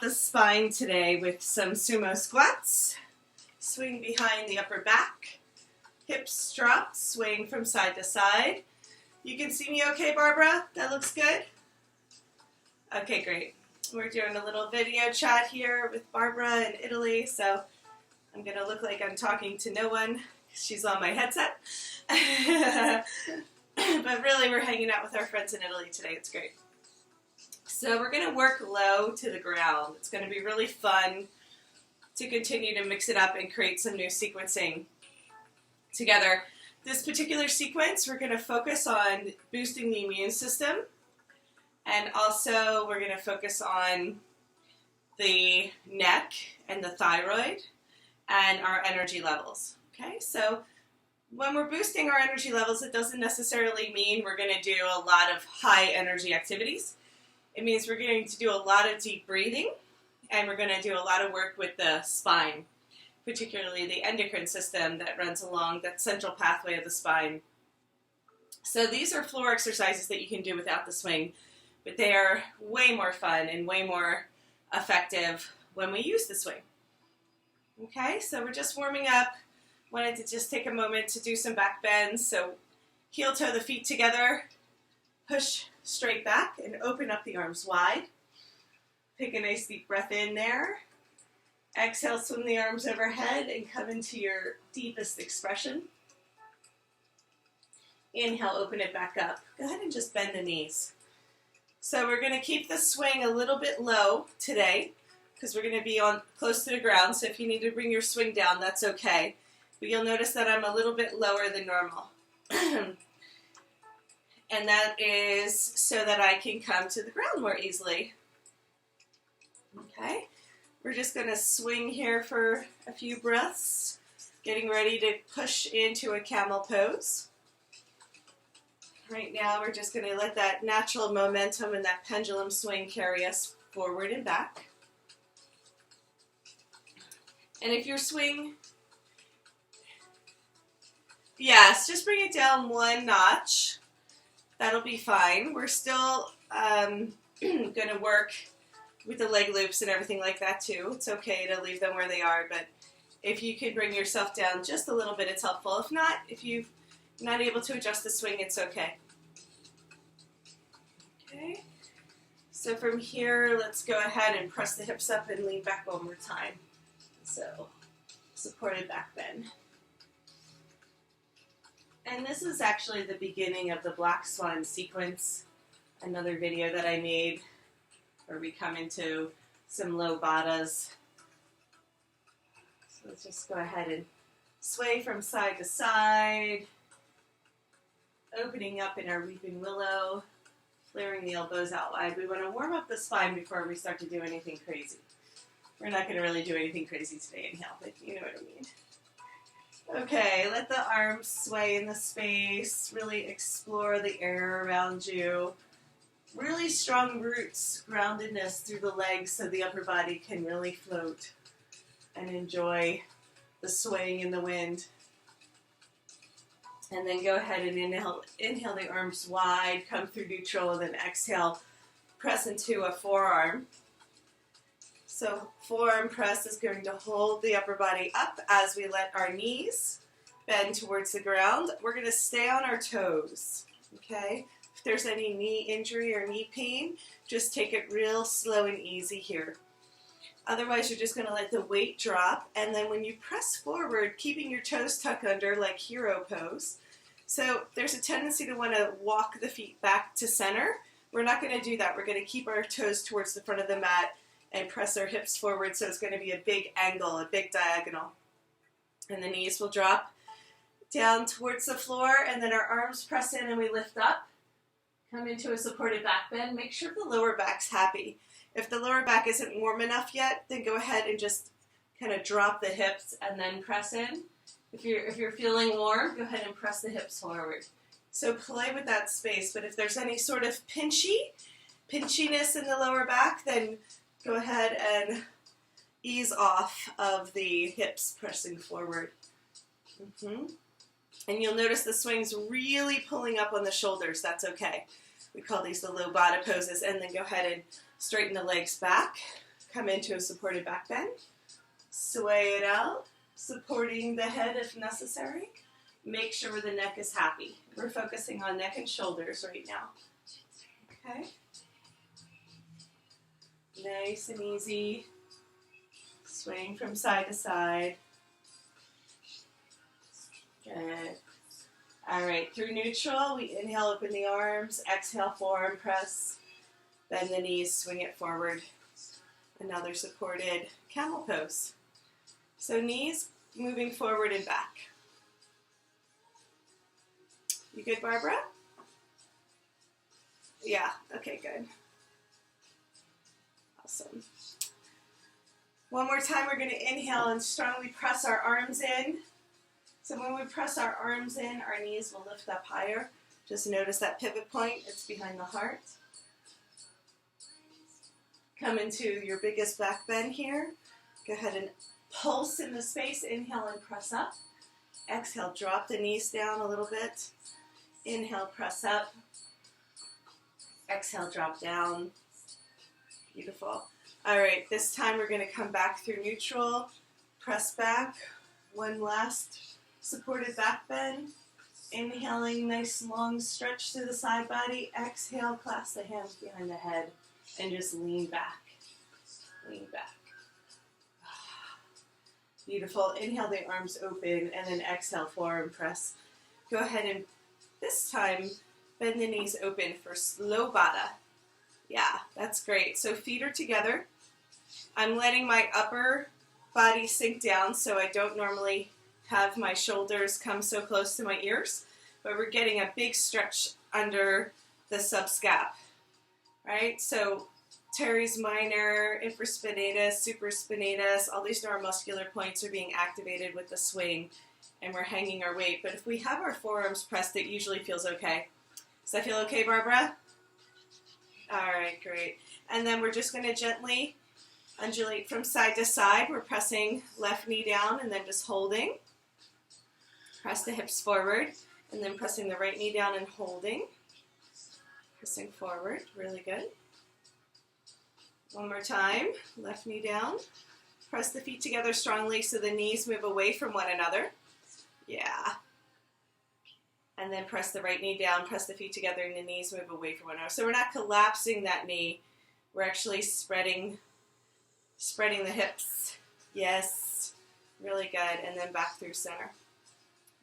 the spine today with some sumo squats. Swing behind the upper back. Hips drop, swaying from side to side. You can see me okay, Barbara? That looks good? Okay, great. We're doing a little video chat here with Barbara in Italy, so I'm going to look like I'm talking to no one. She's on my headset. But really, we're hanging out with our friends in Italy today. It's great. So we're going to work low to the ground. It's going to be really fun to continue to mix it up and create some new sequencing together. This particular sequence, we're going to focus on boosting the immune system, and also we're going to focus on the neck and the thyroid and our energy levels. Okay, so when we're boosting our energy levels, it doesn't necessarily mean we're going to do a lot of high energy activities. It means we're going to do a lot of deep breathing, and we're going to do a lot of work with the spine, particularly the endocrine system that runs along that central pathway of the spine. So these are floor exercises that you can do without the swing, but they are way more fun and way more effective when we use the swing. Okay, so we're just warming up. Wanted to just take a moment to do some back bends. So heel toe the feet together, push straight back and open up the arms wide. Take a nice deep breath in there. Exhale, swing the arms overhead and come into your deepest expression. Inhale, open it back up. Go ahead and just bend the knees. So we're going to keep the swing a little bit low today because we're going to be on close to the ground. So if you need to bring your swing down, that's okay. But you'll notice that I'm a little bit lower than normal. And that is so that I can come to the ground more easily. Okay, we're just going to swing here for a few breaths, getting ready to push into a camel pose. Right now, we're just going to let that natural momentum and that pendulum swing carry us forward and back. And if your swing, yes, just bring it down one notch. That'll be fine. We're still going to work with the leg loops and everything like that too. It's okay to leave them where they are, but if you can bring yourself down just a little bit, it's helpful. If not, if you're not able to adjust the swing, it's okay. Okay, so from here, let's go ahead and press the hips up and lean back one more time. So, supported back bend. And this is actually the beginning of the Black Swan sequence, another video that I made where we come into some low baddhas. So let's just go ahead and sway from side to side, opening up in our weeping willow, flaring the elbows out wide. We want to warm up the spine before we start to do anything crazy. We're not going to really do anything crazy today, inhale, but you know what I mean. Okay, let the arms sway in the space, really explore the air around you. Really strong roots, groundedness through the legs so the upper body can really float and enjoy the swaying in the wind. And then go ahead and inhale the arms wide, come through neutral, and then exhale, press into a forearm. So forearm press is going to hold the upper body up as we let our knees bend towards the ground. We're going to stay on our toes, okay? If there's any knee injury or knee pain, just take it real slow and easy here. Otherwise, you're just going to let the weight drop, and then when you press forward, keeping your toes tucked under like hero pose. So there's a tendency to want to walk the feet back to center. We're not going to do that. We're going to keep our toes towards the front of the mat and press our hips forward, so it's going to be a big angle, a big diagonal. And the knees will drop down towards the floor, and then our arms press in and we lift up. Come into a supported back bend. Make sure the lower back's happy. If the lower back isn't warm enough yet, then go ahead and just kind of drop the hips and then press in. If you're feeling warm, go ahead and press the hips forward. So play with that space, but if there's any sort of pinchiness in the lower back, then go ahead and ease off of the hips pressing forward. And you'll notice the swing's really pulling up on the shoulders. That's okay. We call these the low baddha poses. And then go ahead and straighten the legs back. come into a supported back bend. Sway it out, supporting the head if necessary. Make sure the neck is happy. We're focusing on neck and shoulders right now. Okay? Nice and easy. Swaying from side to side. Good. All right, through neutral, we inhale, open the arms. Exhale, forearm press. Bend the knees, swing it forward. Another supported camel pose. So knees moving forward and back. You good, Barbara? Yeah, okay, good. Awesome. One more time, we're going to inhale and strongly press our arms in. So when we press our arms in, our knees will lift up higher. Just notice that pivot point, it's behind the heart. Come into your biggest back bend here. Go ahead and pulse in the space. Inhale and press up. Exhale, drop the knees down a little bit. Inhale, press up. Exhale, drop down. Beautiful. All right, this time we're going to come back through neutral. Press back. One last supported back bend. Inhaling, nice long stretch through the side body. Exhale, clasp the hands behind the head and just lean back. Lean back. Beautiful. Inhale, the arms open, and then exhale, forearm press. Go ahead and this time bend the knees open for slow bada. Yeah, that's great. So feet are together. I'm letting my upper body sink down, so I don't normally have my shoulders come so close to my ears, but we're getting a big stretch under the subscap, right? So teres minor, infraspinatus, supraspinatus, all these neuromuscular points are being activated with the swing, and we're hanging our weight. But if we have our forearms pressed, it usually feels okay. Does that feel okay, Barbara? All right, great. And then we're just going to gently undulate from side to side. We're pressing left knee down and then just holding. Press the hips forward and then pressing the right knee down and holding. Pressing forward, really good. One more time, left knee down. Press the feet together strongly so the knees move away from one another. Yeah. And then press the right knee down, press the feet together, and the knees move away from one another. So we're not collapsing that knee. We're actually spreading the hips. Yes. Really good. And then back through center.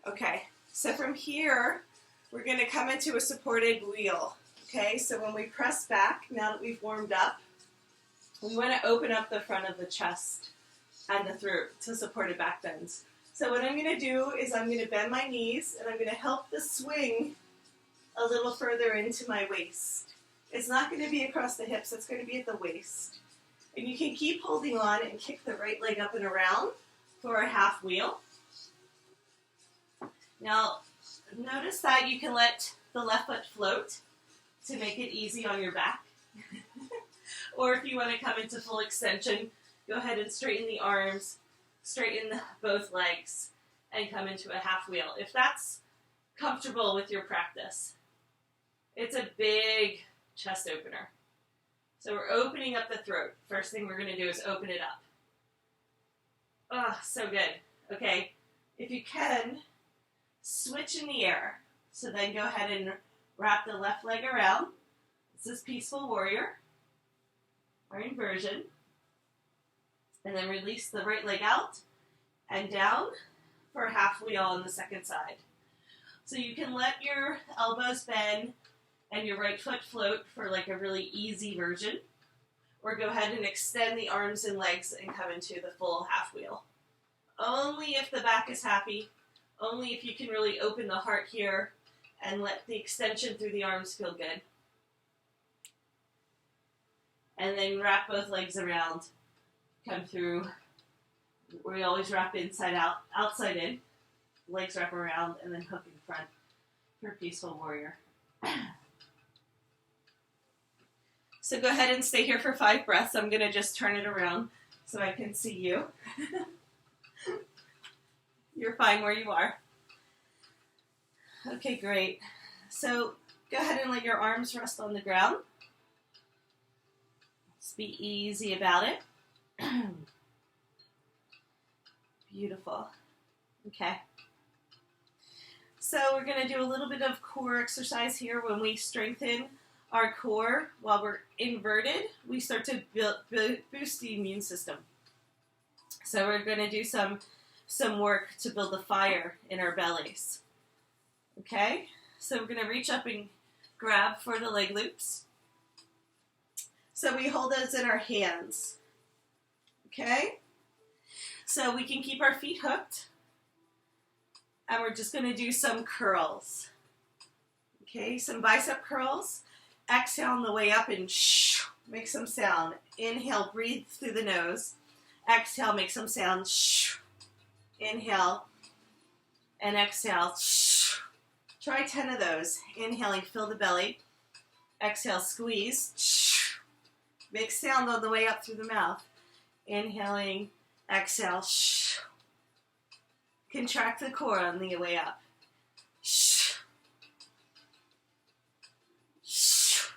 Okay. So from here, we're going to come into a supported wheel. Okay. So when we press back, now that we've warmed up, we want to open up the front of the chest and the throat to supported back bends. So what I'm going to do is I'm going to bend my knees and I'm going to help the swing a little further into my waist. It's not going to be across the hips, it's going to be at the waist. And you can keep holding on and kick the right leg up and around for a half wheel. Now, notice that you can let the left foot float to make it easy on your back. Or if you want to come into full extension, go ahead and straighten the arms, straighten both legs, and come into a half wheel. If that's comfortable with your practice. It's a big chest opener. So we're opening up the throat. First thing we're going to do is open it up. Oh, so good. Okay, if you can, switch in the air. So then go ahead and wrap the left leg around. This is Peaceful Warrior, or inversion. And then release the right leg out and down for a half wheel on the second side. So you can let your elbows bend and your right foot float for like a really easy version. Or go ahead and extend the arms and legs and come into the full half wheel. Only if the back is happy. Only if you can really open the heart here and let the extension through the arms feel good. And then wrap both legs around. Come through. We always wrap inside out, outside in. Legs wrap around and then hook in front for Peaceful Warrior. So go ahead and stay here for 5 breaths. I'm going to just turn it around so I can see you. You're fine where you are. Okay, great. So go ahead and let your arms rest on the ground. Just be easy about it. Beautiful. Okay. So we're going to do a little bit of core exercise here. When we strengthen our core while we're inverted, we start to boost the immune system. So we're going to do some work to build the fire in our bellies. Okay? So we're going to reach up and grab for the leg loops. So we hold those in our hands. Okay? So we can keep our feet hooked. And we're just going to do some curls. Okay, some bicep curls. Exhale on the way up and shh, make some sound. Inhale, breathe through the nose. Exhale, make some sound. Shh. Inhale and exhale. Shh. Try 10 of those. Inhaling, fill the belly. Exhale, squeeze. Shh. Make sound on the way up through the mouth. Inhaling, exhale. Shh. Contract the core on the way up. Shh. Shh.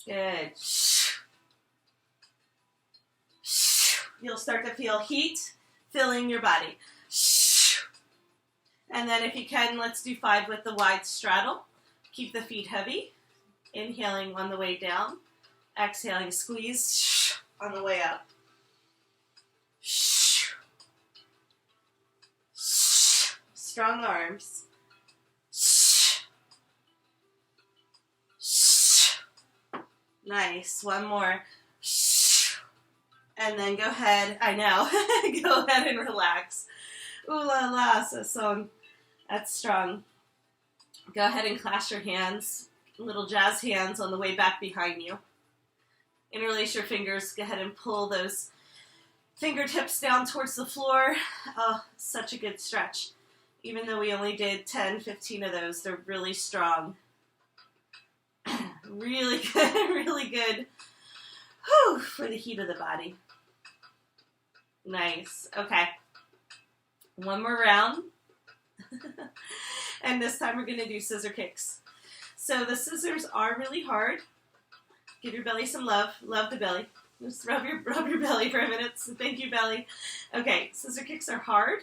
Good. Shh. Shh. You'll start to feel heat filling your body. Shh. And then if you can, let's do 5 with the wide straddle. Keep the feet heavy. Inhaling on the way down. Exhaling, squeeze. Shh. On the way up. Strong arms. Nice. One more. And then go ahead. I know. Go ahead and relax. Ooh la la, so that's strong. Go ahead and clasp your hands. Little jazz hands on the way back behind you. Interlace your fingers. Go ahead and pull those fingertips down towards the floor. Oh, such a good stretch. Even though we only did 10, 15 of those, they're really strong. Really good, really good. Whew, for the heat of the body. Nice. Okay. One more round. And this time we're going to do scissor kicks. So the scissors are really hard. Give your belly some love. Love the belly. Just rub your belly for a minute. So thank you, belly. Okay, scissor kicks are hard.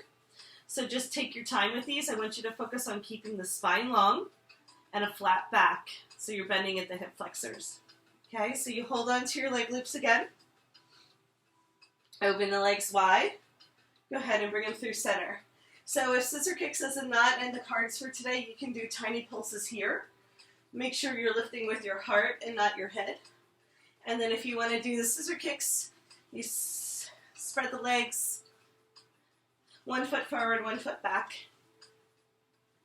So just take your time with these. I want you to focus on keeping the spine long and a flat back. So you're bending at the hip flexors. Okay, so you hold on to your leg loops again. Open the legs wide. Go ahead and bring them through center. So if scissor kicks is not in the cards for today, you can do tiny pulses here. Make sure you're lifting with your heart and not your head. And then if you want to do the scissor kicks, you spread the legs. 1 foot forward, 1 foot back.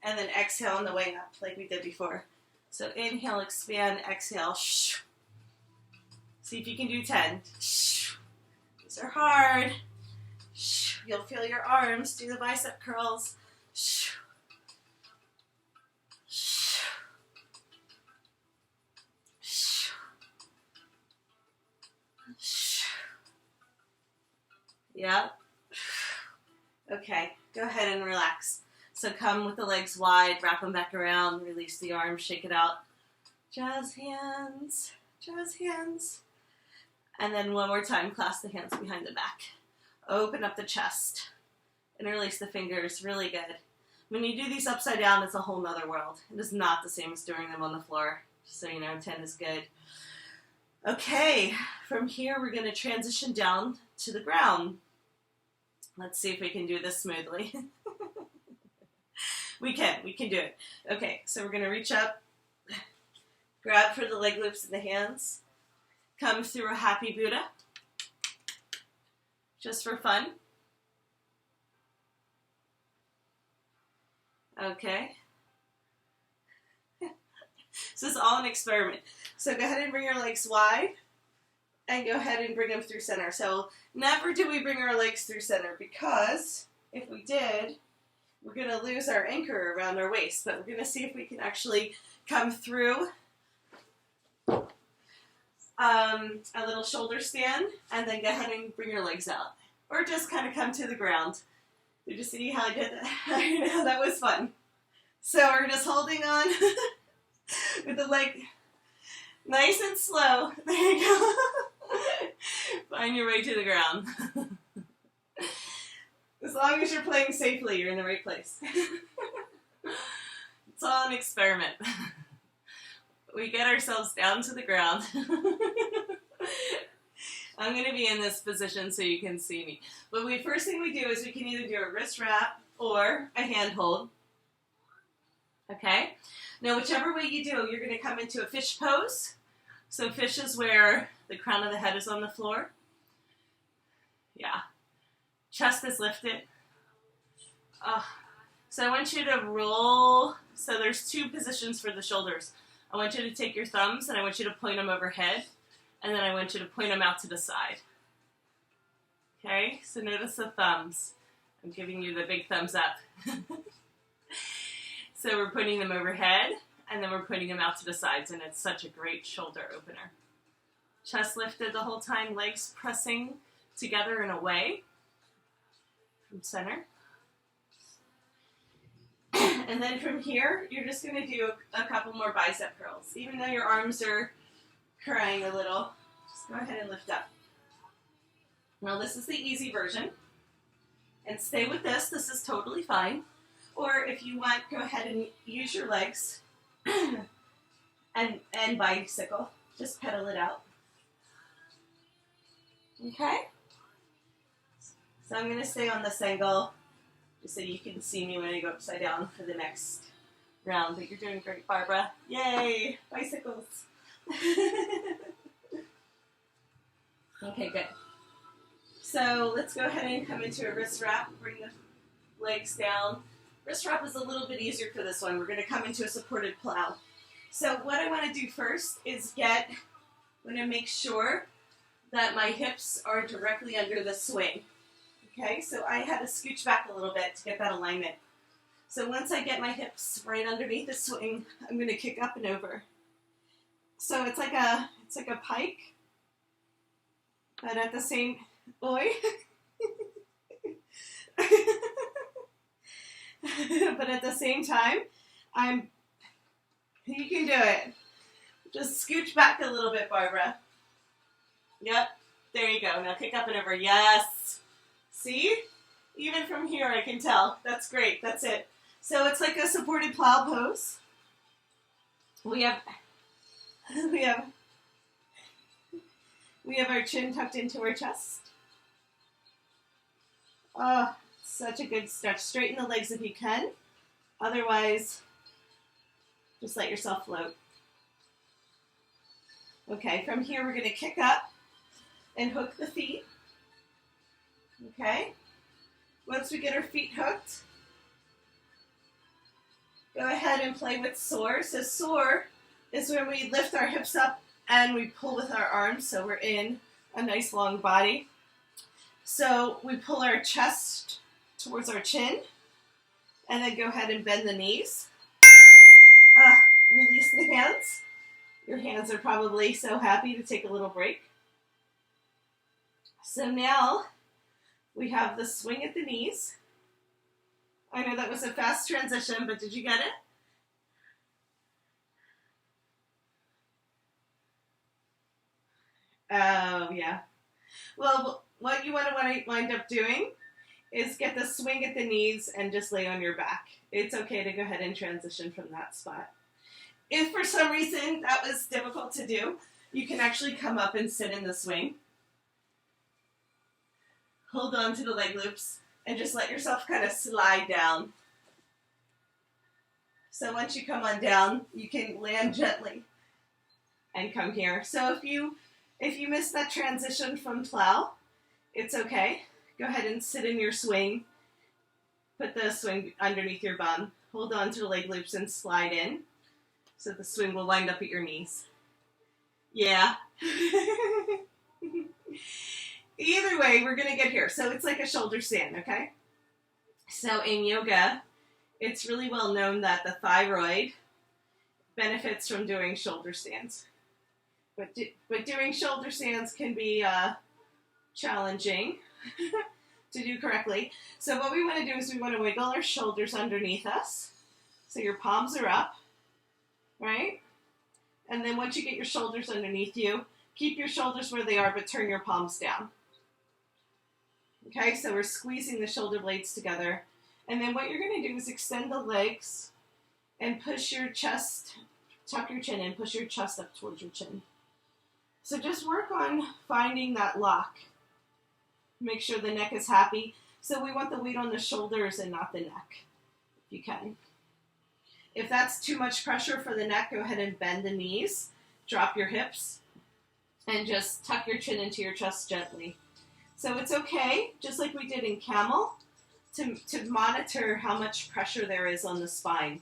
And then exhale on the way up like we did before. So inhale, expand, exhale. Shh. See if you can do 10. Shh. These are hard. Shh. You'll feel your arms. Do the bicep curls. Shh. Shh. Shh. Shh. Yep. Okay, go ahead and relax. So come with the legs wide, wrap them back around, release the arms, shake it out. Jazz hands, jazz hands. And then one more time, clasp the hands behind the back. Open up the chest. Interlace the fingers, really good. When you do these upside down, it's a whole nother world. It is not the same as doing them on the floor. Just so you know, 10 is good. Okay, from here we're going to transition down to the ground. Let's see if we can do this smoothly. We can do it. Okay, so we're going to reach up, grab for the leg loops in the hands, come through a happy Buddha, just for fun. Okay. So this is all an experiment. So go ahead and bring your legs wide. And go ahead and bring them through center. So never do we bring our legs through center because if we did, we're going to lose our anchor around our waist. But we're going to see if we can actually come through a little shoulder stand and then go ahead and bring your legs out. Or just kind of come to the ground. Did you see how I did that? I know, that was fun. So we're just holding on with the leg nice and slow. There you go. Find your way to the ground. As long as you're playing safely, you're in the right place. It's all an experiment. We get ourselves down to the ground. I'm going to be in this position so you can see me. But the first thing we do is we can either do a wrist wrap or a hand hold. Okay? Now, whichever way you do, you're going to come into a fish pose. So fish is where the crown of the head is on the floor. Yeah. Chest is lifted. So I want you to roll. So there's two positions for the shoulders. I want you to take your thumbs and I want you to point them overhead. And then I want you to point them out to the side. Okay, so notice the thumbs. I'm giving you the big thumbs up. So we're putting them overhead, and then we're putting them out to the sides, and it's such a great shoulder opener. Chest lifted the whole time, legs pressing together and away from center. And then from here, you're just going to do a couple more bicep curls. Even though your arms are crying a little, just go ahead and lift up. Now this is the easy version. And stay with this. This is totally fine. Or if you want, go ahead and use your legs and bicycle. Just pedal it out. Okay? So I'm going to stay on this angle just so you can see me when I go upside down for the next round. But you're doing great, Barbara. Yay! Bicycles. Okay, good. So let's go ahead and come into a wrist wrap. Bring the legs down. Wrist wrap is a little bit easier for this one. We're going to come into a supported plow. So what I want to do first is I'm going to make sure that my hips are directly under the swing. Okay, so I had to scooch back a little bit to get that alignment. So once I get my hips right underneath the swing, I'm going to kick up and over. So it's like a pike, but at the same but at the same time, you can do it. Just scooch back a little bit, Barbara. Yep, there you go. Now kick up and over. Yes. See? Even from here I can tell. That's great. That's it. So it's like a supported plow pose. We have our chin tucked into our chest. Oh, such a good stretch. Straighten the legs if you can. Otherwise, just let yourself float. Okay, from here we're going to kick up and hook the feet. Okay. Once we get our feet hooked, go ahead and play with soar. So soar is when we lift our hips up and we pull with our arms, so we're in a nice long body. So we pull our chest towards our chin, and then go ahead and bend the knees. Release the hands. Your hands are probably so happy to take a little break. So now we have the swing at the knees. I know that was a fast transition, but did you get it? Oh, yeah. Well, what you want to wind up doing is get the swing at the knees and just lay on your back. It's okay to go ahead and transition from that spot. If for some reason that was difficult to do, you can actually come up and sit in the swing. Hold on to the leg loops and just let yourself kind of slide down. So once you come on down, you can land gently and come here. So if you missed that transition from plow, it's okay. Go ahead and sit in your swing. Put the swing underneath your bum. Hold on to the leg loops and slide in. So the swing will wind up at your knees. Yeah. Either way, we're going to get here. So it's like a shoulder stand, okay? So in yoga, it's really well known that the thyroid benefits from doing shoulder stands. But doing shoulder stands can be challenging to do correctly. So what we want to do is we want to wiggle our shoulders underneath us. So your palms are up, right? And then once you get your shoulders underneath you, keep your shoulders where they are, but turn your palms down. Okay, so we're squeezing the shoulder blades together. And then what you're going to do is extend the legs and push your chest, tuck your chin in, push your chest up towards your chin. So just work on finding that lock. Make sure the neck is happy. So we want the weight on the shoulders and not the neck, if you can. If that's too much pressure for the neck, go ahead and bend the knees, drop your hips, and just tuck your chin into your chest gently. So it's okay, just like we did in camel, to monitor how much pressure there is on the spine.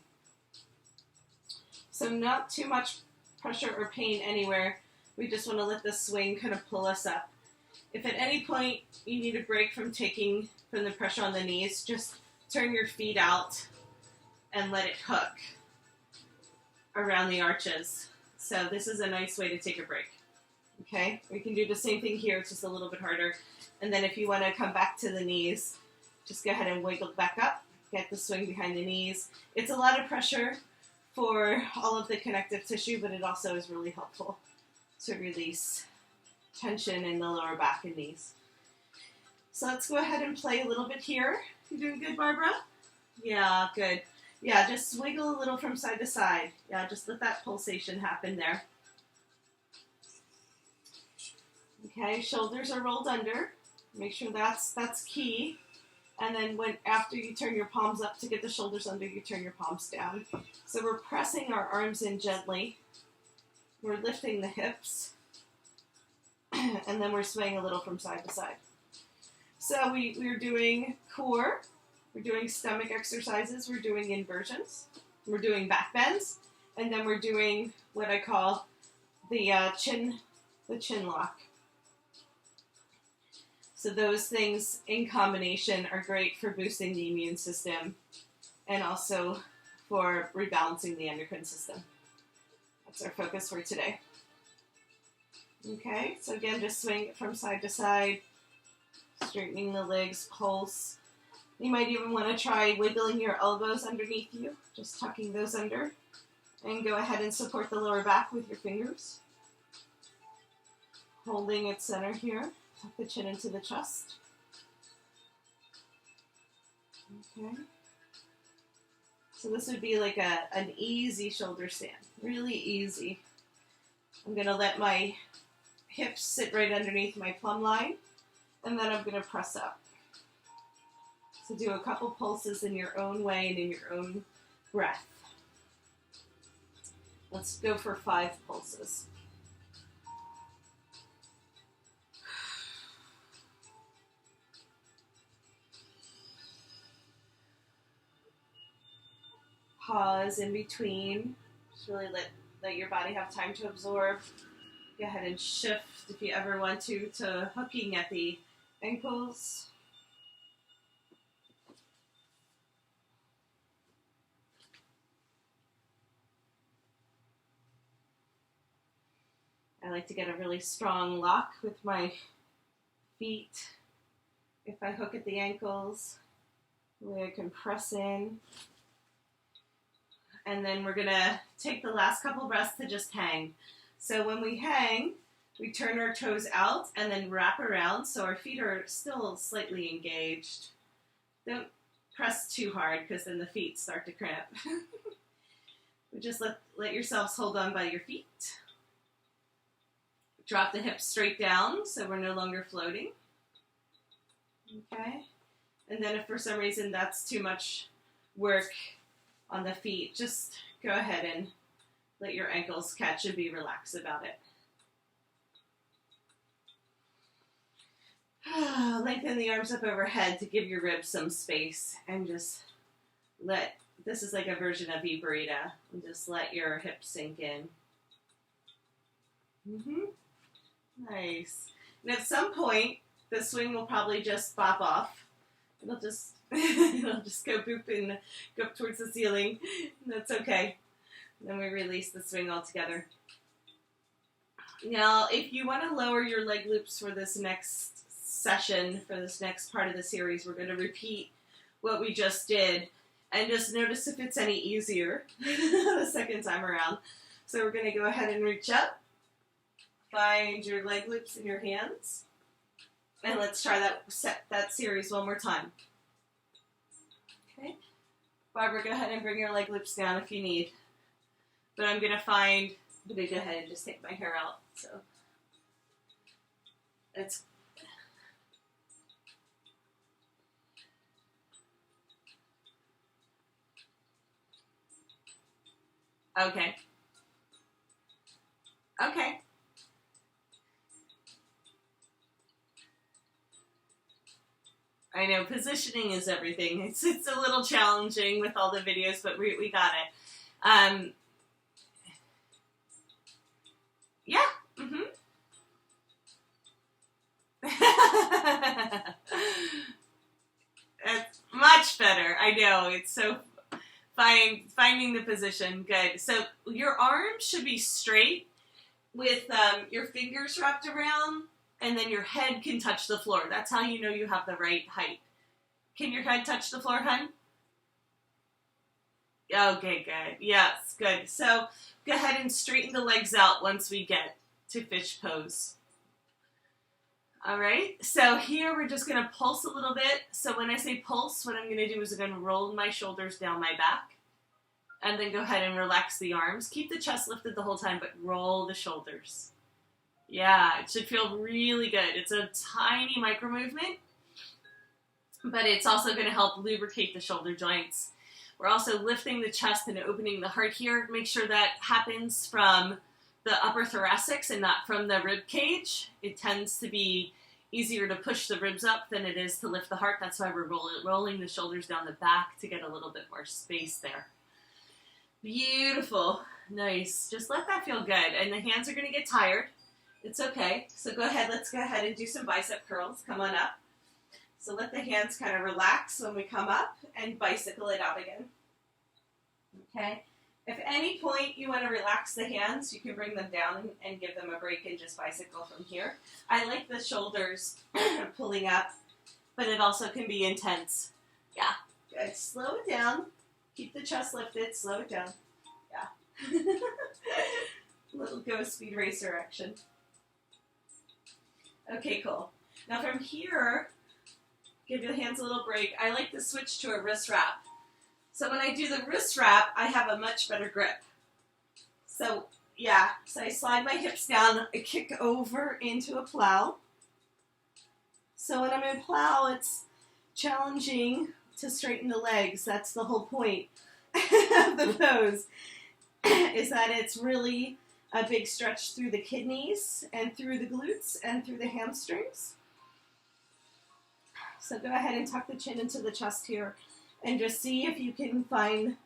So not too much pressure or pain anywhere. We just want to let the swing kind of pull us up. If at any point you need a break from taking from the pressure on the knees, just turn your feet out and let it hook around the arches. So this is a nice way to take a break. Okay, we can do the same thing here, it's just a little bit harder. And then if you want to come back to the knees, just go ahead and wiggle back up, get the swing behind the knees. It's a lot of pressure for all of the connective tissue, but it also is really helpful to release tension in the lower back and knees. So let's go ahead and play a little bit here. You doing good, Barbara? Yeah, good. Yeah, just wiggle a little from side to side. Yeah, just let that pulsation happen there. Okay, shoulders are rolled under. Make sure that's key. And then after you turn your palms up to get the shoulders under, you turn your palms down. So we're pressing our arms in gently. We're lifting the hips. And then we're swaying a little from side to side. So we're doing core. We're doing stomach exercises. We're doing inversions. We're doing back bends. And then we're doing what I call the chin lock. So those things in combination are great for boosting the immune system and also for rebalancing the endocrine system. That's our focus for today. Okay, so again, just swing from side to side, straightening the legs, pulse. You might even want to try wiggling your elbows underneath you, just tucking those under. And go ahead and support the lower back with your fingers. Holding at center here. Tuck the chin into the chest. Okay. So this would be like an easy shoulder stand. Really easy. I'm going to let my hips sit right underneath my plumb line. And then I'm going to press up. So do a couple pulses in your own way and in your own breath. Let's go for 5 pulses. Pause in between. Just really let your body have time to absorb. Go ahead and shift if you ever want to hooking at the ankles. I like to get a really strong lock with my feet. If I hook at the ankles, the way I can press in. And then we're going to take the last couple breaths to just hang. So when we hang, we turn our toes out and then wrap around so our feet are still slightly engaged. Don't press too hard because then the feet start to cramp. Just let yourselves hold on by your feet. Drop the hips straight down so we're no longer floating. Okay? And then if for some reason that's too much work on the feet, just go ahead and let your ankles catch and be relaxed about it. Lengthen the arms up overhead to give your ribs some space and just this is like a version of Viparita, and just let your hips sink in. Nice. And at some point, the swing will probably just pop off. It'll just go boop and go up towards the ceiling. That's okay. Then we release the swing altogether. Now, if you want to lower your leg loops for this next session, for this next part of the series, we're going to repeat what we just did and just notice if it's any easier the second time around. So we're going to go ahead and reach up, Find your leg loops in your hands. And let's try that series one more time. Okay. Barbara, go ahead and bring your leg loops down if you need. But I'm going to go ahead and just take my hair out. So it's okay. Okay. I know positioning is everything. It's a little challenging with all the videos, but we got it. Yeah. Mm-hmm. That's much better. I know. It's so finding the position. Good. So your arms should be straight with your fingers wrapped around, and then your head can touch the floor. That's how you know you have the right height. Can your head touch the floor, hun? Okay, good. Yes, good. So go ahead and straighten the legs out once we get to fish pose. All right, so here we're just going to pulse a little bit. So when I say pulse, what I'm going to do is I'm going to roll my shoulders down my back and then go ahead and relax the arms. Keep the chest lifted the whole time, but roll the shoulders. Yeah, it should feel really good. It's a tiny micro movement, but it's also going to help lubricate the shoulder joints. We're also lifting the chest and opening the heart here. Make sure that happens from the upper thoracics and not from the rib cage. It tends to be easier to push the ribs up than it is to lift the heart. That's why we're rolling the shoulders down the back to get a little bit more space there. Beautiful. Nice. Just let that feel good. And the hands are going to get tired. It's okay. So let's go ahead and do some bicep curls. Come on up. So let the hands kind of relax when we come up and bicycle it out again. Okay. If at any point you want to relax the hands, you can bring them down and give them a break and just bicycle from here. I like the shoulders pulling up, but it also can be intense. Yeah. Good. Slow it down. Keep the chest lifted. Slow it down. Yeah. Little go speed racer action. Okay, cool. Now from here, give your hands a little break. I like to switch to a wrist wrap. So when I do the wrist wrap, I have a much better grip. So yeah, so I slide my hips down, I kick over into a plow. So when I'm in plow, it's challenging to straighten the legs. That's the whole point of the pose, is that it's really a big stretch through the kidneys and through the glutes and through the hamstrings. So go ahead and tuck the chin into the chest here and just see if you can find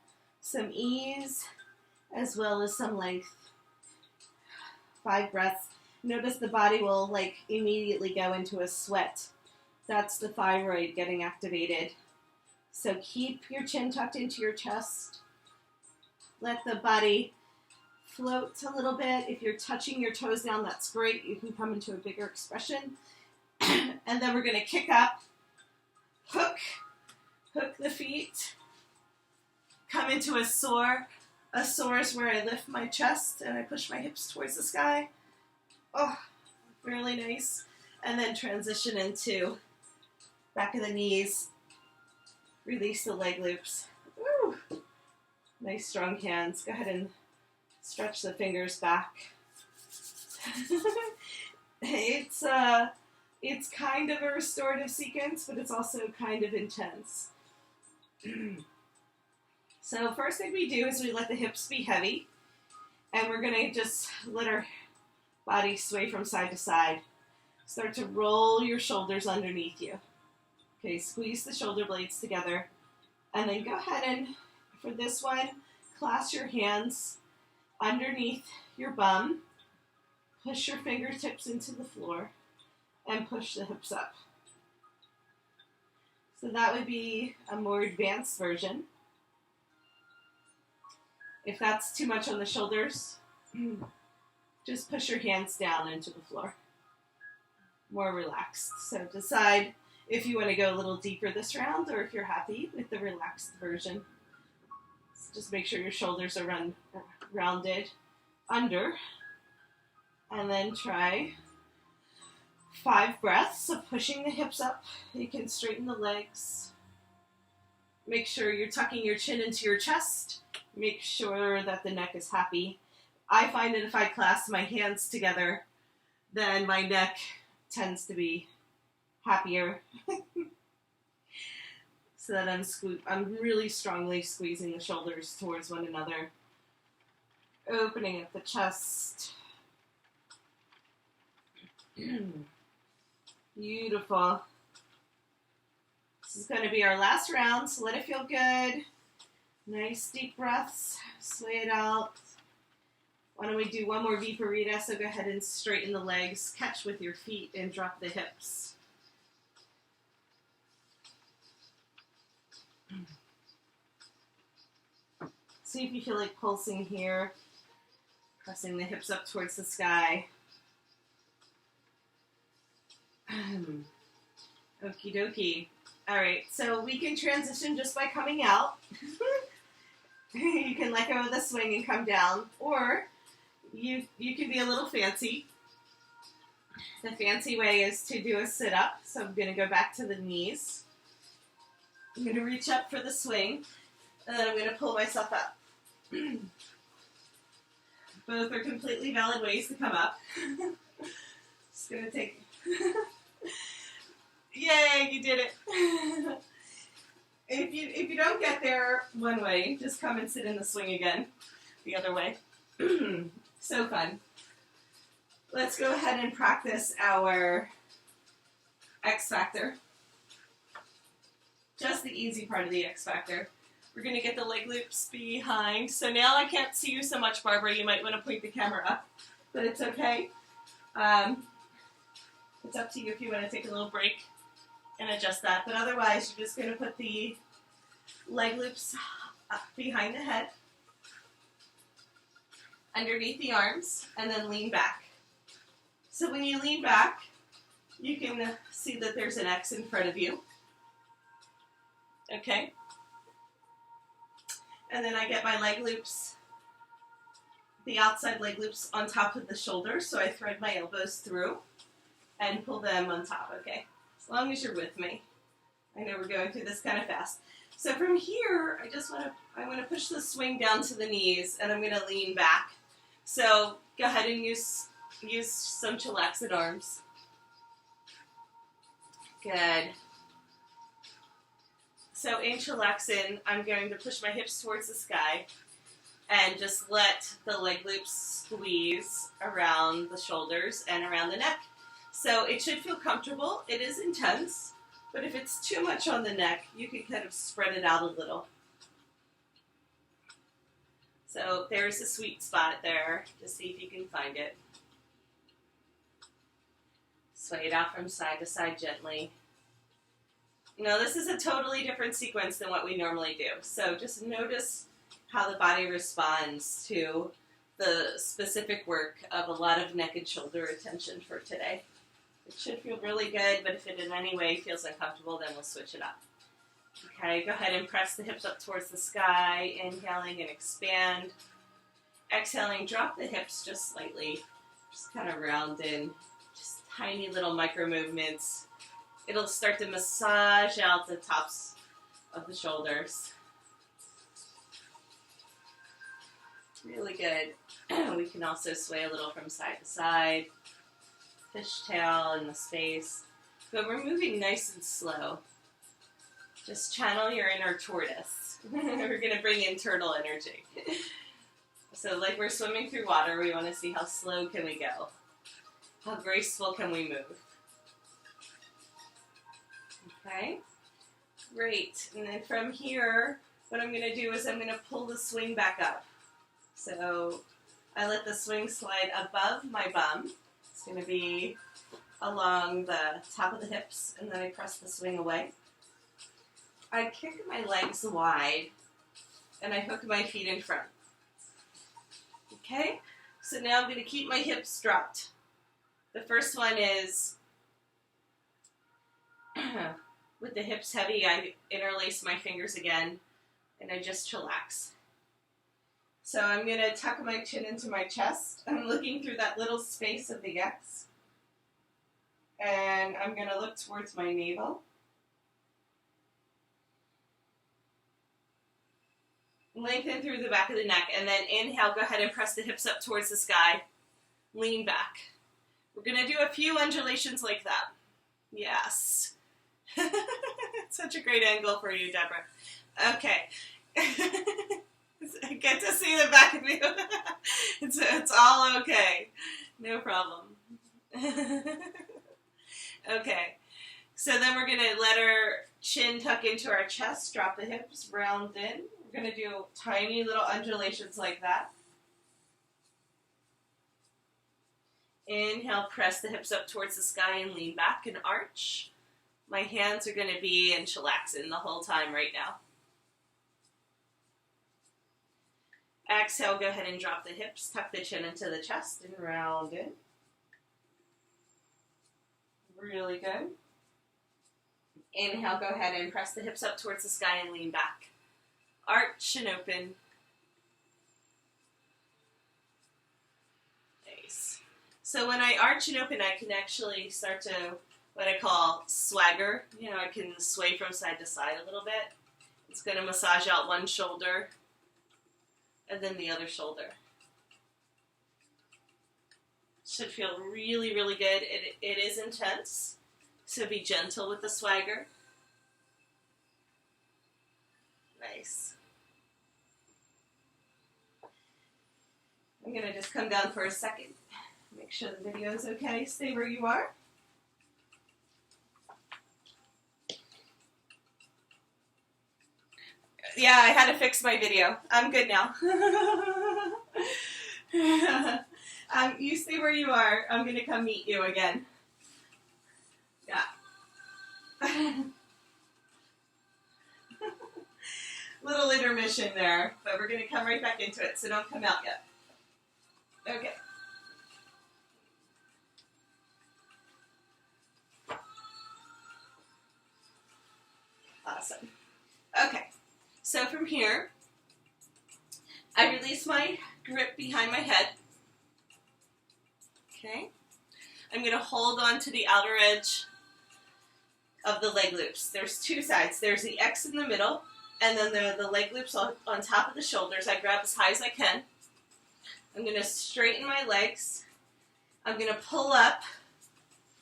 some ease as well as some length. 5 breaths. Notice the body will immediately go into a sweat. That's the thyroid getting activated. So keep your chin tucked into your chest. Let the body float a little bit. If you're touching your toes down, that's great. You can come into a bigger expression. And then we're going to kick up, hook the feet, come into a soar. A soar is where I lift my chest and I push my hips towards the sky. Oh, really nice. And then transition into back of the knees. Release the leg loops. Woo. Nice strong hands. Go ahead and stretch the fingers back. It's kind of a restorative sequence, but it's also kind of intense. So first thing we do is we let the hips be heavy, and we're going to just let our body sway from side to side. Start to roll your shoulders underneath you. Okay, squeeze the shoulder blades together, and then go ahead and, for this one, clasp your hands underneath your bum, push your fingertips into the floor, and push the hips up. So that would be a more advanced version. If that's too much on the shoulders, just push your hands down into the floor. More relaxed. So decide if you want to go a little deeper this round or if you're happy with the relaxed version. So just make sure your shoulders are rounded under. And then try 5 breaths of pushing the hips up. You can straighten the legs. Make sure you're tucking your chin into your chest. Make sure that the neck is happy. I find that if I clasp my hands together, then my neck tends to be happier. So that I'm really strongly squeezing the shoulders towards one another. Opening up the chest. Beautiful. This is going to be our last round, so let it feel good. Nice deep breaths. Sway it out. Why don't we do one more Viparita? So go ahead and straighten the legs, catch with your feet, and drop the hips. See if you feel like pulsing here. Pressing the hips up towards the sky. Okie dokie. Alright, so we can transition just by coming out. You can let go of the swing and come down, or you can be a little fancy. The fancy way is to do a sit-up, so I'm going to go back to the knees. I'm going to reach up for the swing, and then I'm going to pull myself up. Both are completely valid ways to come up. Just going to take... Yay, you did it. If you don't get there one way, just come and sit in the swing again, the other way. So fun. Let's go ahead and practice our X Factor. Just the easy part of the X Factor. We're going to get the leg loops behind. So now I can't see you so much, Barbara. You might want to point the camera up, but it's okay. It's up to you if you want to take a little break and adjust that. But otherwise, you're just going to put the leg loops up behind the head, underneath the arms, and then lean back. So when you lean back, you can see that there's an X in front of you. Okay? And then I get my leg loops, the outside leg loops on top of the shoulders, so I thread my elbows through and pull them on top, okay? As long as you're with me. I know we're going through this kind of fast. So from here, I want to push the swing down to the knees, and I'm going to lean back. So go ahead and use some chillaxed arms. Good. So in chillaxin, I'm going to push my hips towards the sky and just let the leg loops squeeze around the shoulders and around the neck. So it should feel comfortable. It is intense, but if it's too much on the neck, you can kind of spread it out a little. So there's a sweet spot there. Just see if you can find it. Sway it out from side to side gently. You know, this is a totally different sequence than what we normally do. So just notice how the body responds to the specific work of a lot of neck and shoulder attention for today. It should feel really good, but if it in any way feels uncomfortable, then we'll switch it up. Okay, go ahead and press the hips up towards the sky, inhaling and expand. Exhaling, drop the hips just slightly. Just kind of round in, just tiny little micro movements. It'll start to massage out the tops of the shoulders. Really good. We can also sway a little from side to side. Fishtail in the space. But we're moving nice and slow. Just channel your inner tortoise. We're going to bring in turtle energy. So like we're swimming through water, we want to see how slow can we go. How graceful can we move. Okay, great. And then from here, what I'm going to do is I'm going to pull the swing back up. So I let the swing slide above my bum. It's going to be along the top of the hips, and then I press the swing away. I kick my legs wide, and I hook my feet in front. Okay, so now I'm going to keep my hips dropped. The first one is with the hips heavy, I interlace my fingers again, and I just chillax. So I'm going to tuck my chin into my chest. I'm looking through that little space of the X. And I'm going to look towards my navel. Lengthen through the back of the neck. And then inhale, go ahead and press the hips up towards the sky. Lean back. We're going to do a few undulations like that. Yes. Such a great angle for you, Deborah. Okay. I get to see the back of you. It's all okay. No problem. Okay. So then we're going to let our chin tuck into our chest, drop the hips, round in. We're going to do tiny little undulations like that. Inhale, press the hips up towards the sky and lean back and arch. My hands are going to be in chillaxin the whole time right now. Exhale, go ahead and drop the hips, tuck the chin into the chest and round in. Really good. Inhale, go ahead and press the hips up towards the sky and lean back. Arch and open. Nice. So when I arch and open, I can actually start to what I call swagger. You know, I can sway from side to side a little bit. It's going to massage out one shoulder and then the other shoulder. Should feel really, really good. It is intense, so be gentle with the swagger. Nice. I'm going to just come down for a second. Make sure the video is okay. Stay where you are. Yeah, I had to fix my video. I'm good now. You stay where you are. I'm going to come meet you again. Yeah. Little intermission there, but we're going to come right back into it, so don't come out yet. Okay. Awesome. Okay. So from here, I release my grip behind my head. Okay. I'm going to hold on to the outer edge of the leg loops. There's two sides. There's the X in the middle, and then the leg loops on top of the shoulders. I grab as high as I can. I'm going to straighten my legs. I'm going to pull up,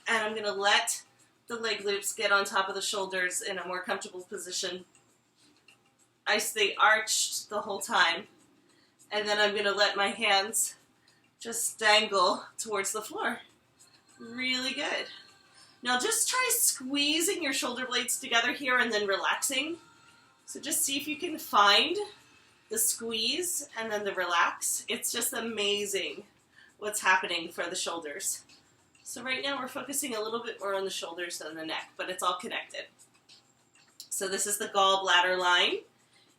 and I'm going to let the leg loops get on top of the shoulders in a more comfortable position. I stay arched the whole time, and then I'm going to let my hands just dangle towards the floor. Really good. Now just try squeezing your shoulder blades together here and then relaxing. So just see if you can find the squeeze and then the relax. It's just amazing what's happening for the shoulders. So right now we're focusing a little bit more on the shoulders than the neck, but it's all connected. So this is the gallbladder line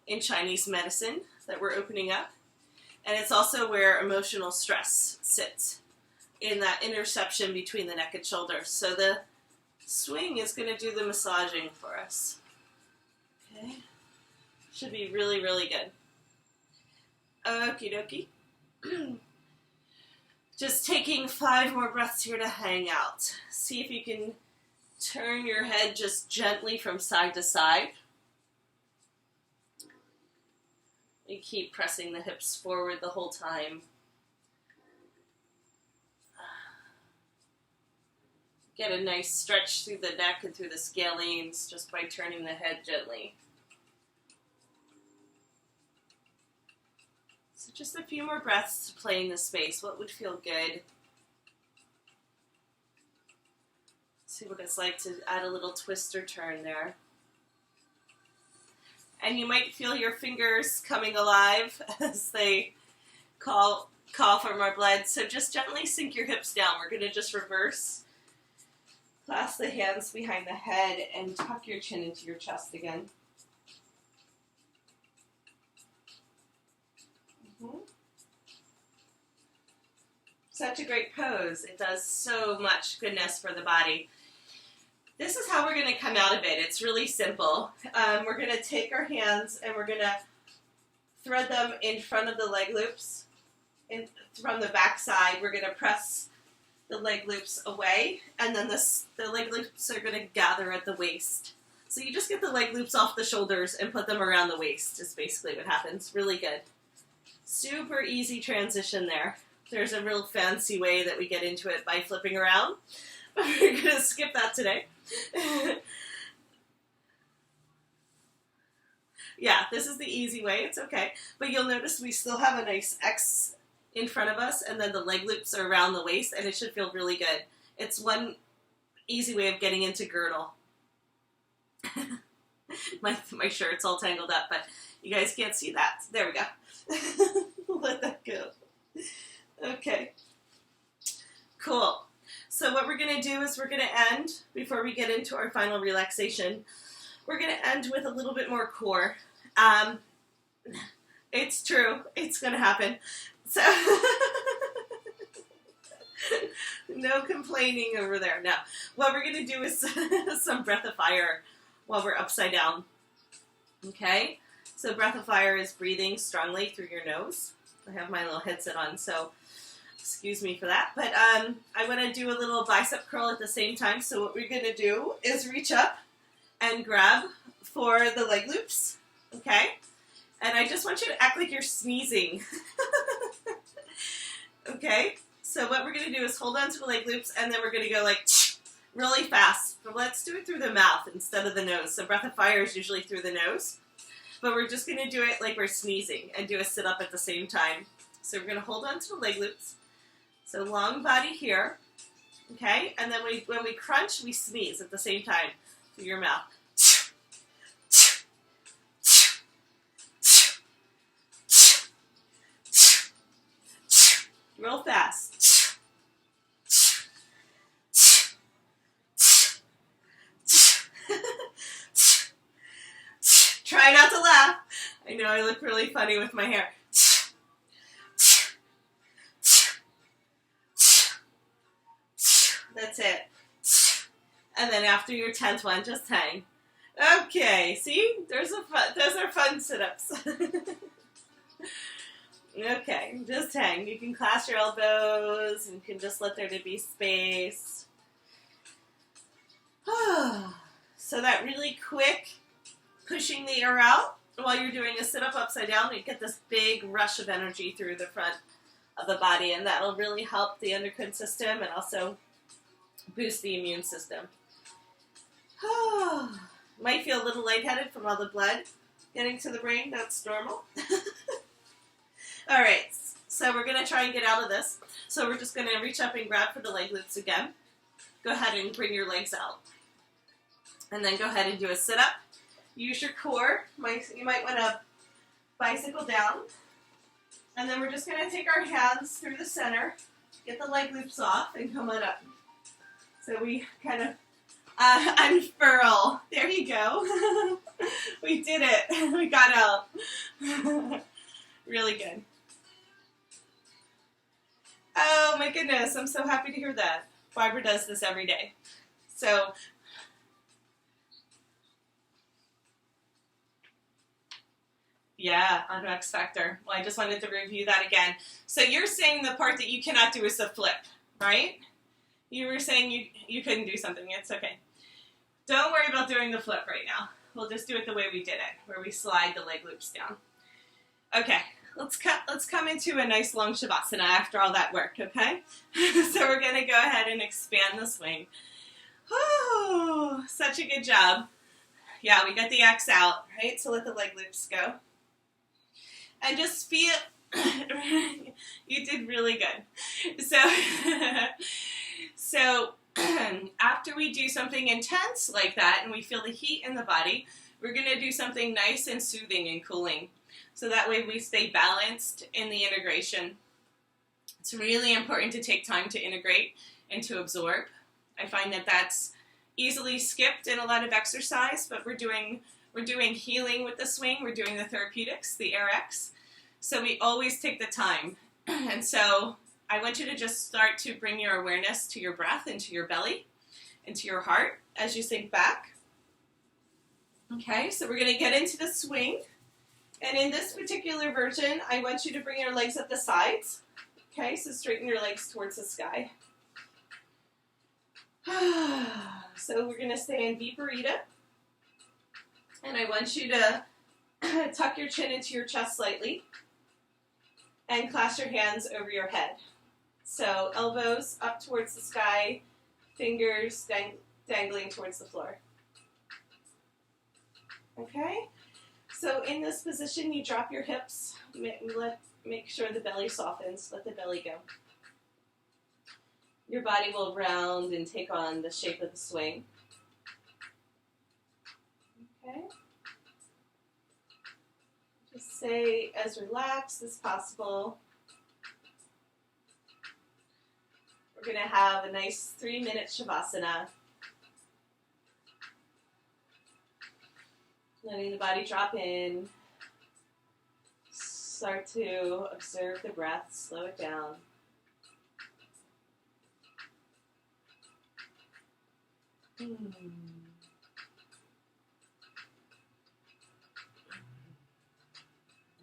in Chinese medicine that we're opening up. And it's also where emotional stress sits, in that intersection between the neck and shoulders. So the swing is going to do the massaging for us. Okay. Should be really, really good. Okie dokie. Just taking 5 more breaths here to hang out. See if you can turn your head just gently from side to side. You keep pressing the hips forward the whole time. Get a nice stretch through the neck and through the scalenes just by turning the head gently. So just a few more breaths to play in this space. What would feel good? See what it's like to add a little twist or turn there. And you might feel your fingers coming alive as they call for more blood. So just gently sink your hips down. We're going to just reverse. Clasp the hands behind the head and tuck your chin into your chest again. Such a great pose. It does so much goodness for the body. This is how we're going to come out of it. It's really simple. We're going to take our hands and we're going to thread them in front of the leg loops. And from the back side, we're going to press the leg loops away, and then the leg loops are going to gather at the waist. So you just get the leg loops off the shoulders and put them around the waist is basically what happens. Really good. Super easy transition there. There's a real fancy way that we get into it by flipping around. But we're going to skip that today. Yeah, this is the easy way. It's okay. But you'll notice we still have a nice X in front of us, and then the leg loops are around the waist, and it should feel really good. It's one easy way of getting into girdle. my shirt's all tangled up, but you guys can't see that. There we go. Let that go. Okay. Cool. So what we're going to do is we're going to end, before we get into our final relaxation, we're going to end with a little bit more core. It's true. It's going to happen. So, no complaining over there. No. What we're going to do is some breath of fire while we're upside down. Okay? So breath of fire is breathing strongly through your nose. I have my little headset on, so excuse me for that. But I want to do a little bicep curl at the same time. So what we're going to do is reach up and grab for the leg loops. Okay? And I just want you to act like you're sneezing. Okay? So what we're going to do is hold on to the leg loops, and then we're going to go like really fast. But let's do it through the mouth instead of the nose. So breath of fire is usually through the nose. But we're just going to do it like we're sneezing and do a sit-up at the same time. So we're going to hold on to the leg loops. So long body here. Okay? And then when we crunch, we sneeze at the same time through your mouth. Real fast. Try not to laugh. I know I look really funny with my hair. That's it. And then after your 10th one, just hang. Okay, see? Those are fun sit-ups. Okay, just hang. You can clasp your elbows, and you can just let there to be space. So that really quick pushing the air out while you're doing a sit-up upside down, you get this big rush of energy through the front of the body, and that'll really help the endocrine system and also boost the immune system. Might feel a little lightheaded from all the blood getting to the brain. That's normal. All right, so we're going to try and get out of this. So we're just going to reach up and grab for the leg loops again. Go ahead and bring your legs out. And then go ahead and do a sit-up. Use your core. You might want to bicycle down. And then we're just going to take our hands through the center, get the leg loops off, and come on up. So we kind of unfurl. There you go. We did it. We got out. Really good. Oh my goodness, I'm so happy to hear that. Barbara does this every day. So, yeah, on X Factor. Well, I just wanted to review that again. So you're saying the part that you cannot do is the flip, right? You were saying you couldn't do something. It's okay. Don't worry about doing the flip right now. We'll just do it the way we did it, where we slide the leg loops down. Okay. Let's come into a nice long Shavasana after all that work, okay? So we're going to go ahead and expand the swing. Oh, such a good job. Yeah, we got the X out, right? So let the leg loops go. And just feel, you did really good. So after we do something intense like that and we feel the heat in the body, we're going to do something nice and soothing and cooling. So that way we stay balanced in the integration. It's really important to take time to integrate and to absorb. I find that that's easily skipped in a lot of exercise, but we're doing healing with the swing. We're doing the therapeutics, the RX. So we always take the time. And so I want you to just start to bring your awareness to your breath, into your belly, into your heart as you sink back. Okay, so we're going to get into the swing. And in this particular version, I want you to bring your legs at the sides. Okay, so straighten your legs towards the sky. So we're going to stay in Viparita. And I want you to tuck your chin into your chest slightly and clasp your hands over your head. So elbows up towards the sky, fingers dangling towards the floor. Okay? So in this position, you drop your hips. Make sure the belly softens. Let the belly go. Your body will round and take on the shape of the swing. Okay? Just stay as relaxed as possible. We're going to have a nice 3-minute Shavasana. Letting the body drop in. Start to observe the breath. Slow it down.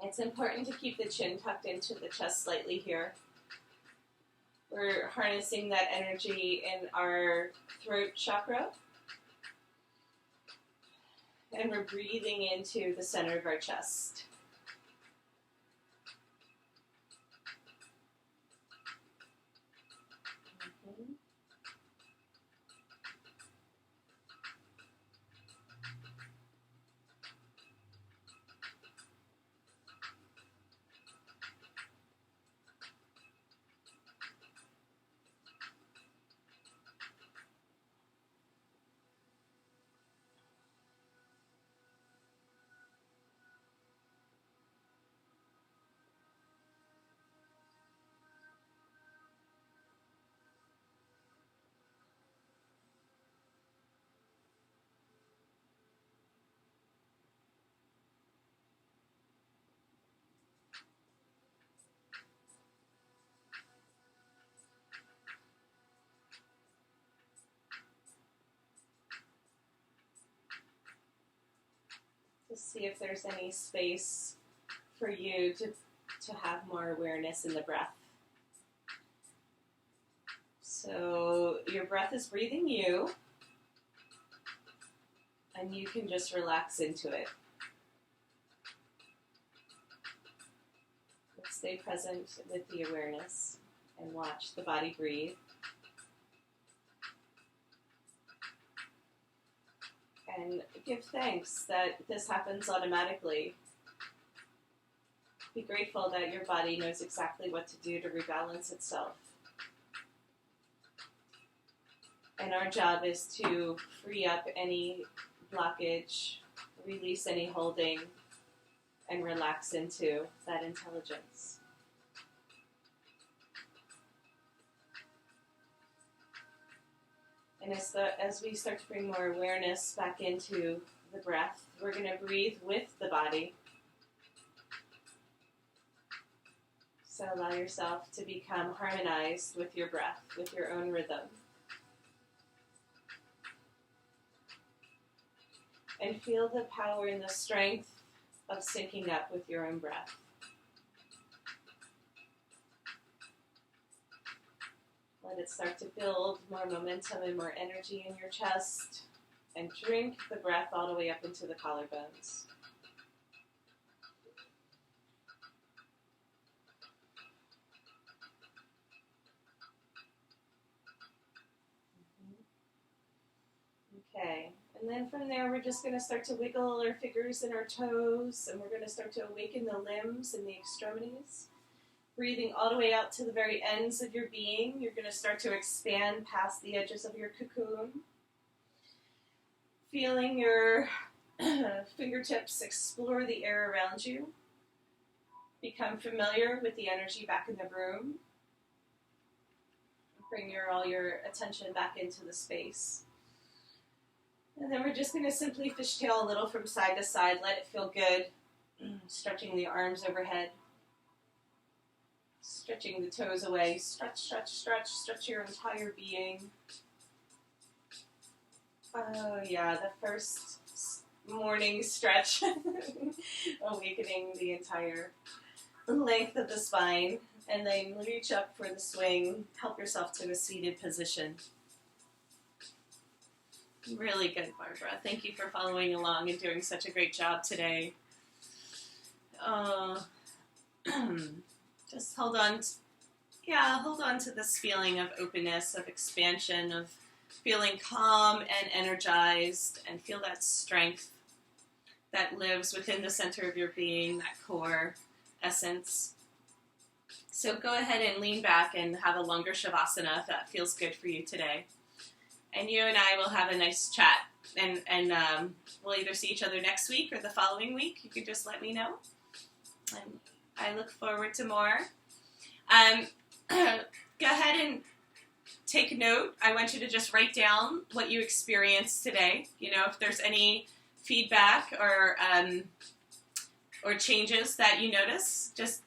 It's important to keep the chin tucked into the chest slightly here. We're harnessing that energy in our throat chakra. And we're breathing into the center of our chest. To see if there's any space for you to have more awareness in the breath. So your breath is breathing you, and you can just relax into it. Stay present with the awareness and watch the body breathe. And give thanks that this happens automatically. Be grateful that your body knows exactly what to do to rebalance itself. And our job is to free up any blockage, release any holding, and relax into that intelligence. And as we start to bring more awareness back into the breath, we're going to breathe with the body. So allow yourself to become harmonized with your breath, with your own rhythm. And feel the power and the strength of syncing up with your own breath. Let it start to build more momentum and more energy in your chest, and drink the breath all the way up into the collarbones. Okay, and then from there we're just going to start to wiggle our fingers and our toes, and we're going to start to awaken the limbs and the extremities. Breathing all the way out to the very ends of your being. You're going to start to expand past the edges of your cocoon. Feeling your fingertips explore the air around you. Become familiar with the energy back in the room. Bring all your attention back into the space. And then we're just going to simply fishtail a little from side to side. Let it feel good. Stretching the arms overhead. Stretching the toes away. Stretch, stretch, stretch. Stretch your entire being. Oh yeah, the first morning stretch, awakening the entire length of the spine, and then reach up for the swing. Help yourself to a seated position. Really good, Barbara. Thank you for following along and doing such a great job today. Just hold on. Hold on to this feeling of openness, of expansion, of feeling calm and energized, and feel that strength that lives within the center of your being, that core essence. So go ahead and lean back and have a longer Shavasana if that feels good for you today. And you and I will have a nice chat, and we'll either see each other next week or the following week. You can just let me know. And I look forward to more. Go ahead and take note. I want you to just write down what you experienced today. You know, if there's any feedback or changes that you notice, just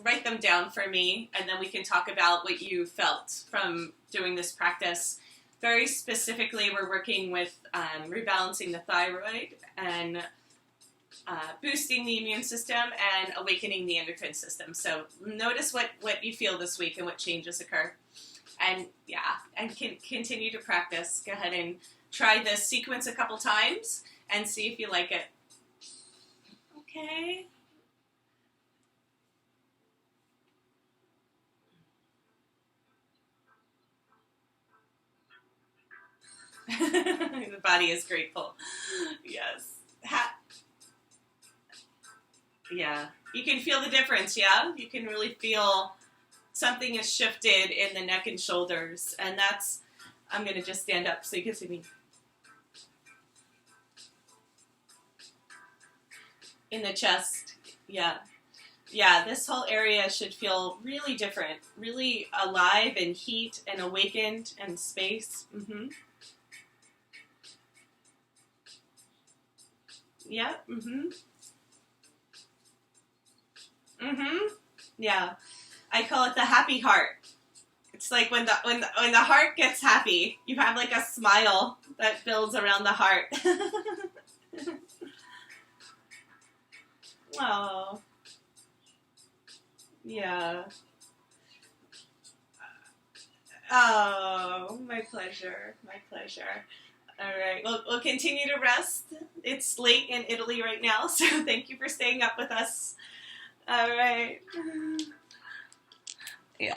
write them down for me, and then we can talk about what you felt from doing this practice. Very specifically, we're working with rebalancing the thyroid and boosting the immune system and awakening the endocrine system. So notice what you feel this week and what changes occur. And continue to practice. Go ahead and try this sequence a couple times and see if you like it. Okay. The body is grateful. Yes. Yeah. You can feel the difference, yeah? You can really feel something has shifted in the neck and shoulders. And that's, I'm going to just stand up so you can see me. In the chest. Yeah. Yeah, this whole area should feel really different. Really alive and heat and awakened and space. Mm-hmm. Yeah. Mm-hmm. Mm-hmm. Yeah. I call it the happy heart. It's like when the heart gets happy, you have like a smile that builds around the heart. Oh. Yeah. Oh, my pleasure. My pleasure. All right. We'll continue to rest. It's late in Italy right now, so thank you for staying up with us. All right. Yeah.